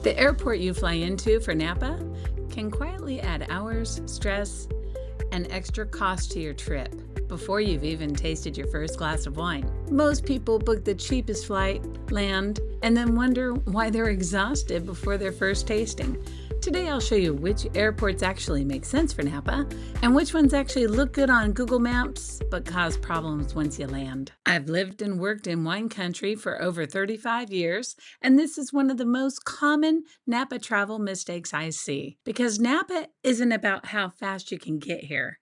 The airport you fly into for Napa can quietly add hours, stress, and extra cost to your trip before you've even tasted your first glass of wine. Most people book the cheapest flight, land, and then wonder why they're exhausted before their first tasting. Today I'll show you which airports actually make sense for Napa and which ones actually look good on Google Maps but cause problems once you land. I've lived and worked in wine country for over 35 years, and this is one of the most common Napa travel mistakes I see. Because Napa isn't about how fast you can get here.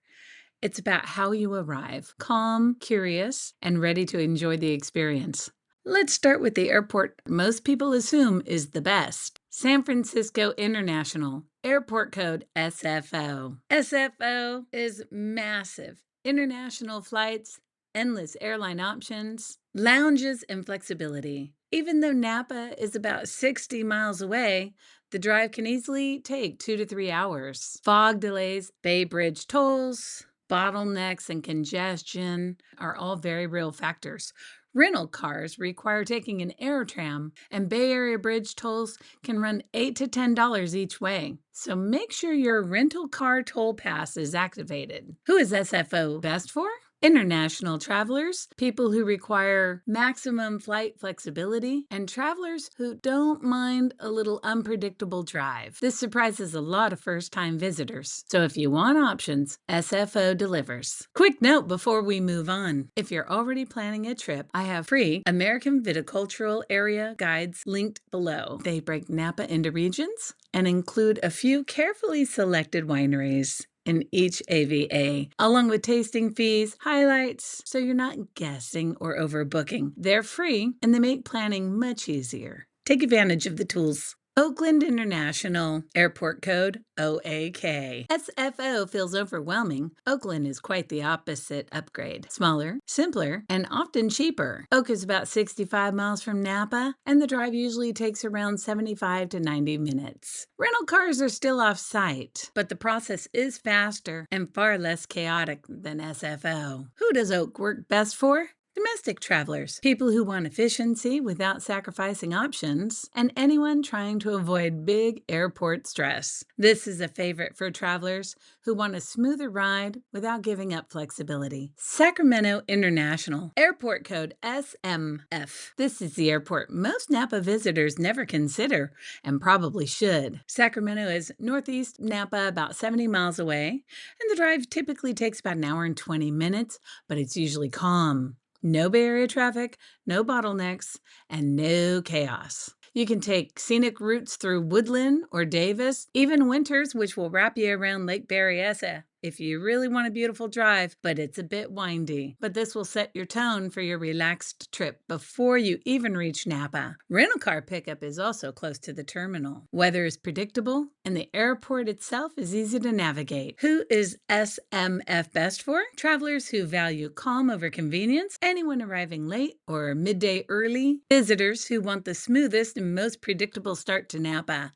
It's about how you arrive, calm, curious, and ready to enjoy the experience. Let's start with the airport most people assume is the best. San Francisco International, airport code SFO. SFO is massive. International flights, endless airline options, lounges, and flexibility. Even though Napa is about 60 miles away, the drive can easily take 2 to 3 hours. Fog delays, Bay Bridge tolls, bottlenecks, and congestion are all very real factors. Rental cars require taking an air tram, and Bay Area bridge tolls can run $8 to $10 each way. So make sure your rental car toll pass is activated. Who is SFO best for? International travelers, people who require maximum flight flexibility, and travelers who don't mind a little unpredictable drive. This surprises a lot of first-time visitors. So if you want options, SFO delivers. Quick note before we move on. If you're already planning a trip, I have free American Viticultural Area guides linked below. They break Napa into regions and include a few carefully selected wineries in each AVA, along with tasting fees, highlights, so you're not guessing or overbooking. They're free, and they make planning much easier. Take advantage of the tools. Oakland International, airport code OAK. SFO feels overwhelming. Oakland is quite the opposite upgrade. Smaller, simpler, and often cheaper. Oak is about 65 miles from Napa, and the drive usually takes around 75 to 90 minutes. Rental cars are still off-site, but the process is faster and far less chaotic than SFO. Who does Oak work best for? Domestic travelers, people who want efficiency without sacrificing options, and anyone trying to avoid big airport stress. This is a favorite for travelers who want a smoother ride without giving up flexibility. Sacramento International, airport code SMF. This is the airport most Napa visitors never consider and probably should. Sacramento is northeast Napa, about 70 miles away, and the drive typically takes about an hour and 20 minutes, but it's usually calm. No Bay Area traffic, no bottlenecks, and no chaos. You can take scenic routes through Woodland or Davis, even winters, which will wrap you around Lake Berryessa if you really want a beautiful drive, but it's a bit windy. But this will set your tone for your relaxed trip before you even reach Napa. Rental car pickup is also close to the terminal. Weather is predictable, and the airport itself is easy to navigate. Who is SMF best for? Travelers who value calm over convenience, anyone arriving late or midday early, visitors who want the smoothest and most predictable start to Napa.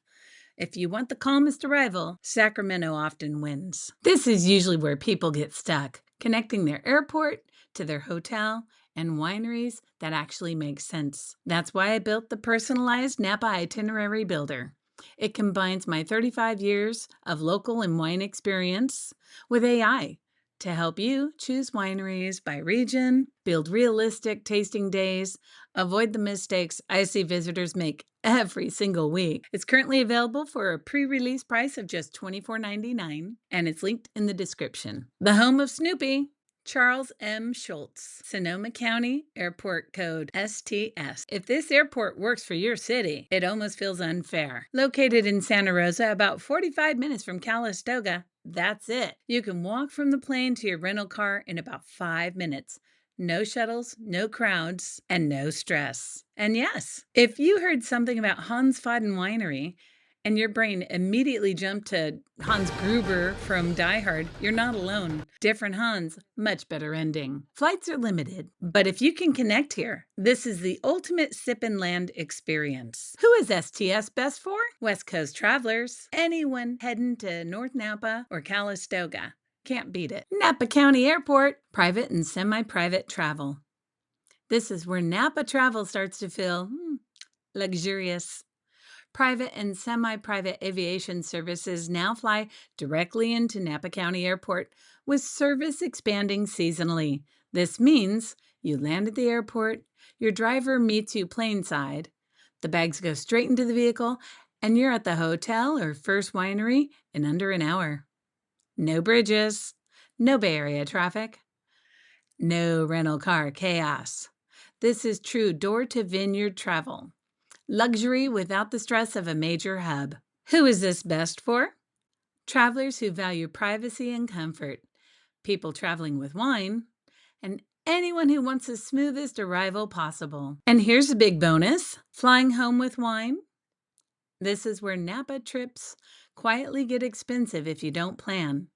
If you want the calmest arrival, Sacramento often wins. This is usually where people get stuck, connecting their airport to their hotel and wineries that actually make sense. That's why I built the personalized Napa Itinerary Builder. It combines my 35 years of local and wine experience with AI to help you choose wineries by region, build realistic tasting days, avoid the mistakes I see visitors make every single week. It's currently available for a pre-release price of just $24.99, and it's linked in the description. The home of Snoopy, Charles M. Schultz, Sonoma County, airport code STS. If this airport works for your city, it almost feels unfair. Located in Santa Rosa, about 45 minutes from Calistoga, that's it. You can walk from the plane to your rental car in about 5 minutes. No shuttles, no crowds, and no stress. And yes, if you heard something about Hans Faden Winery and your brain immediately jumped to Hans Gruber from Die Hard, you're not alone. Different Hans, much better ending. Flights are limited, but if you can connect here, this is the ultimate sip and land experience. Who is STS best for? West Coast travelers, anyone heading to North Napa or Calistoga. Can't beat it. Napa County Airport, private and semi-private travel. This is where Napa travel starts to feel luxurious. Private and semi-private aviation services now fly directly into Napa County Airport, with service expanding seasonally. This means you land at the airport, your driver meets you planeside, the bags go straight into the vehicle, and you're at the hotel or first winery in under an hour. No bridges, no Bay Area traffic, no rental car chaos. This is true door-to-vineyard travel. Luxury without the stress of a major hub. Who is this best for? Travelers who value privacy and comfort, people traveling with wine, and anyone who wants the smoothest arrival possible. And here's a big bonus: flying home with wine. This is where Napa trips quietly get expensive if you don't plan.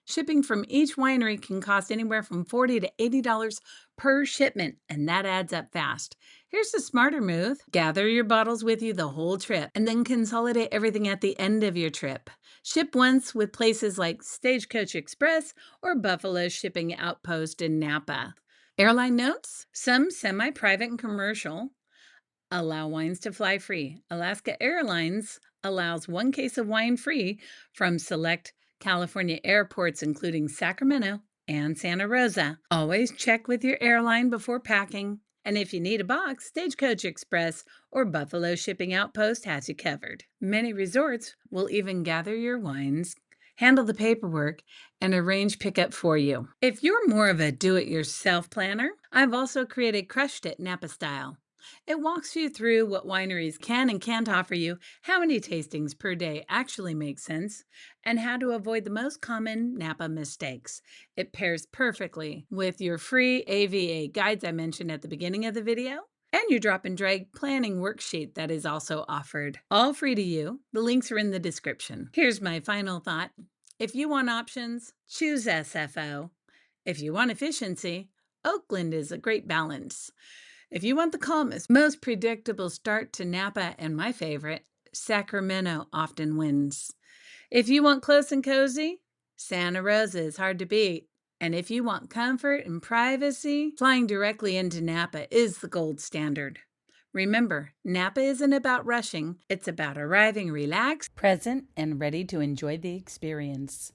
Shipping from each winery can cost anywhere from $40 to $80 per shipment, and that adds up fast. Here's the smarter move. Gather your bottles with you the whole trip, and then consolidate everything at the end of your trip. Ship once with places like Stagecoach Express or Buffalo Shipping Outpost in Napa. Airline notes: some semi-private and commercial allow wines to fly free. Alaska Airlines allows 1 case of wine free from select California airports, including Sacramento and Santa Rosa. Always check with your airline before packing. And if you need a box, Stagecoach Express or Buffalo Shipping Outpost has you covered. Many resorts will even gather your wines, handle the paperwork, and arrange pickup for you. If you're more of a do-it-yourself planner, I've also created Crushed It Napa Style. It walks you through what wineries can and can't offer you, how many tastings per day actually make sense, and how to avoid the most common Napa mistakes. It pairs perfectly with your free AVA guides I mentioned at the beginning of the video, and your drop and drag planning worksheet that is also offered. All free to you. The links are in the description. Here's my final thought. If you want options, choose SFO. If you want efficiency, Oakland is a great balance. If you want the calmest, most predictable start to Napa, and my favorite, Sacramento often wins. If you want close and cozy, Santa Rosa is hard to beat. And if you want comfort and privacy, flying directly into Napa is the gold standard. Remember, Napa isn't about rushing, it's about arriving relaxed, present, and ready to enjoy the experience.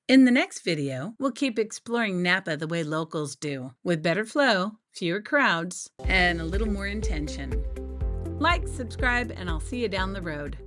In the next video, we'll keep exploring Napa the way locals do, with better flow, fewer crowds, and a little more intention. Like, subscribe, and I'll see you down the road.